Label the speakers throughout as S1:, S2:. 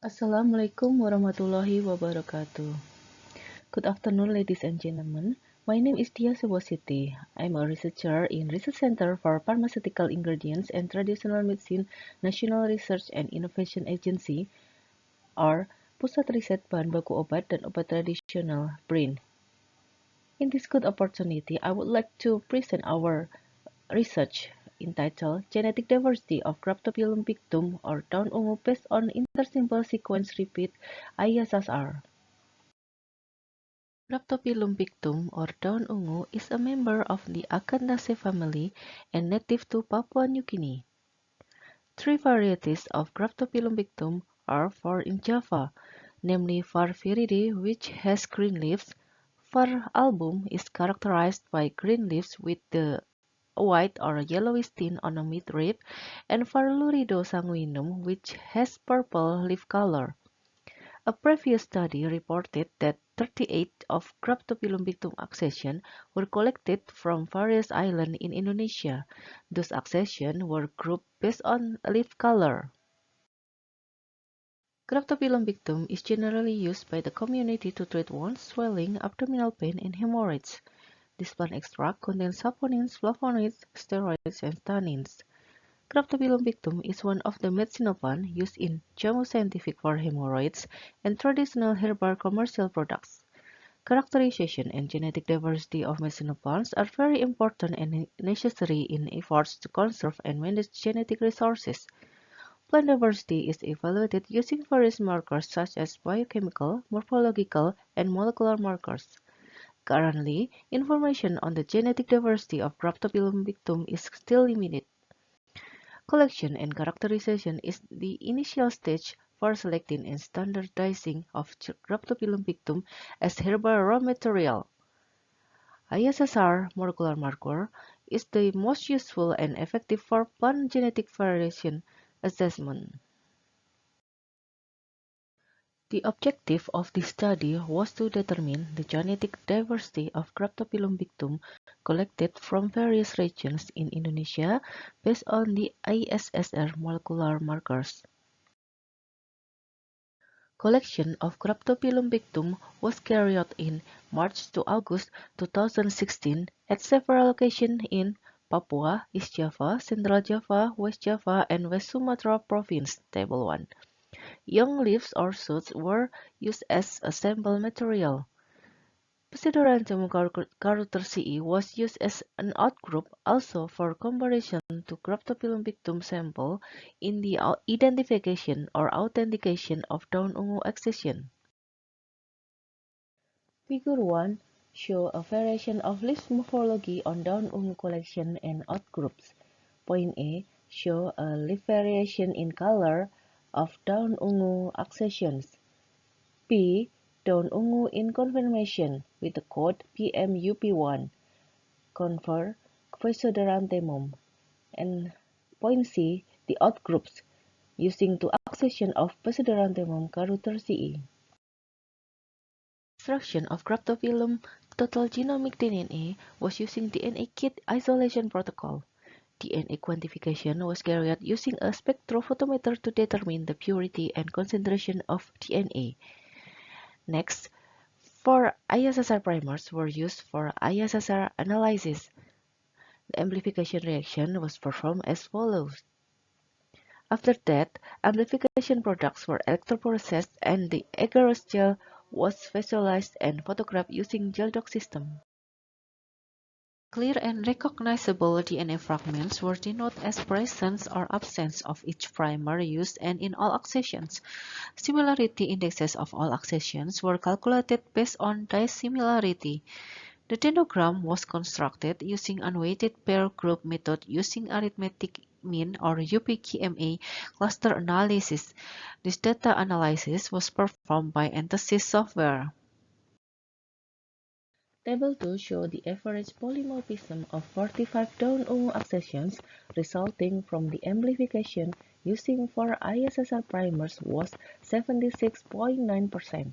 S1: Assalamualaikum warahmatullahi wabarakatuh. Good afternoon, ladies and gentlemen. My name is Tia Siti. I'm a researcher in Research Center for Pharmaceutical Ingredients and Traditional Medicine National Research and Innovation Agency, or Pusat Riset Bahan Baku Obat dan Obat Tradisional BRIN. In this good opportunity, I would like to present our research entitled Genetic Diversity of Cryptophyllum pictum or daun ungu based on intersimple sequence repeat ISSR. Cryptophyllum pictum or daun ungu is a member of the Acanthaceae family and native to Papua New Guinea. Three varieties of Cryptophyllum pictum are found in Java, namely var viride, which has green leaves. Var album is characterized by green leaves with the white or yellowish tint on the midrib, and var lurido sanguinum, which has purple leaf color. A previous study reported that 38 of Cryptophyllum pictum accessions were collected from various islands in Indonesia. Those accessions were grouped based on leaf color. Cryptophyllum pictum is generally used by the community to treat wounds, swelling, abdominal pain, and hemorrhoids. This plant extract contains saponins, flavonoids, steroids, and tannins. Cryptophyllum pictum is one of the medicinal plants used in Jamu Scientific for hemorrhoids and traditional herbal commercial products. Characterization and genetic diversity of medicinal plants are very important and necessary in efforts to conserve and manage genetic resources. Plant diversity is evaluated using various markers such as biochemical, morphological, and molecular markers. Currently, information on the genetic diversity of Cryptophyllum pictum is still limited. Collection and characterization is the initial stage for selecting and standardizing of Cryptophyllum pictum as herbal raw material. ISSR molecular marker is the most useful and effective for plant genetic variation assessment. The objective of this study was to determine the genetic diversity of Cryptophyllum pictum collected from various regions in Indonesia based on the ISSR molecular markers. Collection of Cryptophyllum pictum was carried out in March to August 2016 at several locations in Papua, East Java, Central Java, West Java, and West Sumatra Province. Table 1. Young leaves or shoots were used as a sample material. Pseudoranthemum carutersii was used as an outgroup also for comparison to Cryptophyllum pictum sample in the identification or authentication of daun ungu accession. Figure 1 shows a variation of leaf morphology on daun ungu collection and outgroups. Point A shows a leaf variation in color of daun ungu accessions. P. Daun ungu in confirmation with the code PMUP1. Confer Pseudoranthemum. And point C. The outgroups using two accession of Pseudoranthemum carutersii. Extraction of Cryptophyllum total genomic DNA was using DNA kit isolation protocol. DNA quantification was carried out using a spectrophotometer to determine the purity and concentration of DNA. Next, 4 ISSR primers were used for ISSR analysis. The amplification reaction was performed as follows. After that, amplification products were electroprocessed and the agarose gel was visualized and photographed using GelDoc system. Clear and recognizable DNA fragments were denoted as presence or absence of each primer used and in all accessions. Similarity indexes of all accessions were calculated based on dissimilarity. The dendrogram was constructed using unweighted pair group method using arithmetic mean or UPGMA cluster analysis. This data analysis was performed by Entasis software. Table 2 shows the average polymorphism of 45 daun ungu accessions resulting from the amplification using 4 ISSR primers was 76.9%,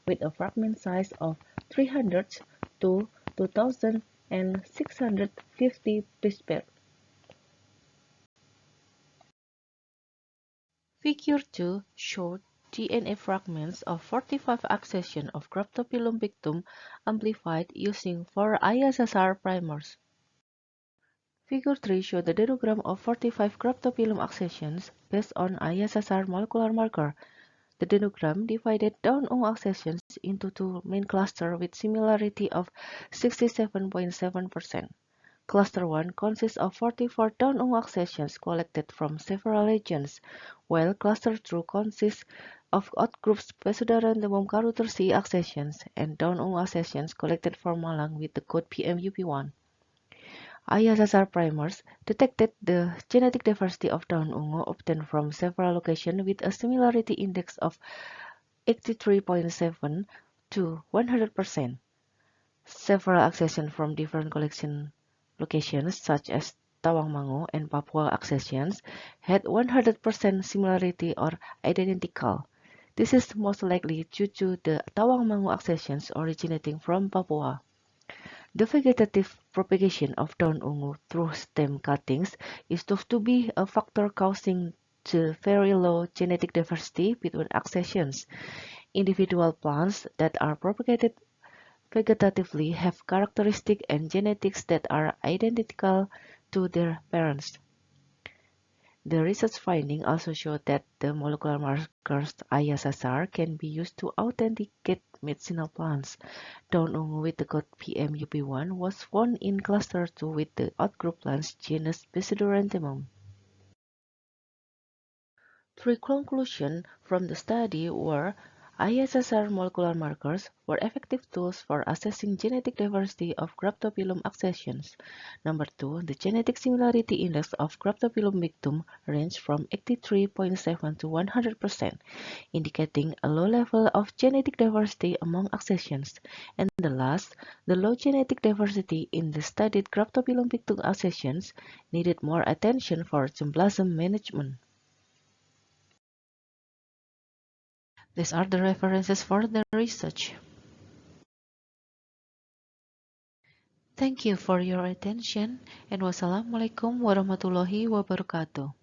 S1: with a fragment size of 300 to 2,650 base pair. Figure 2 showed DNA fragments of 45 accession of cryptophyllum victim amplified using 4 ISSR primers. Figure 3 shows the dendrogram of 45 cryptophyllum accessions based on ISSR molecular marker. The dendrogram divided down-ung accessions into two main clusters with similarity of 67.7%. Cluster 1 consists of 44 down-ung accessions collected from several regions, while Cluster 2 consists of outgroups Pseudoranthemum carothers accessions and down-ung accessions collected from Malang with the code PMUP1. ISSR primers detected the genetic diversity of down-ung obtained from several locations with a similarity index of 83.7 to 100%. Several accessions from different collection locations, such as Tawangmangu and Papua accessions, had 100% similarity or identical. This is most likely due to the Tawangmangu accessions originating from Papua. The vegetative propagation of down-ungu through stem cuttings is thought to be a factor causing the very low genetic diversity between accessions. Individual plants that are propagated vegetatively have characteristics and genetics that are identical to their parents. The research findings also show that the molecular markers ISSR can be used to authenticate medicinal plants. Down-ungu with the code PMUP1 was found in cluster 2 with the outgroup plants genus Pseudoranthemum. Three conclusions from the study were ISSR molecular markers were effective tools for assessing genetic diversity of cryptophyllum accessions. Number 2, the genetic similarity index of cryptophyllum victim ranged from 83.7 to 100%, indicating a low level of genetic diversity among accessions. And the last, the low genetic diversity in the studied cryptophyllum victim accessions needed more attention for germplasm management. These are the references for the research. Thank you for your attention and wassalamualaikum warahmatullahi wabarakatuh.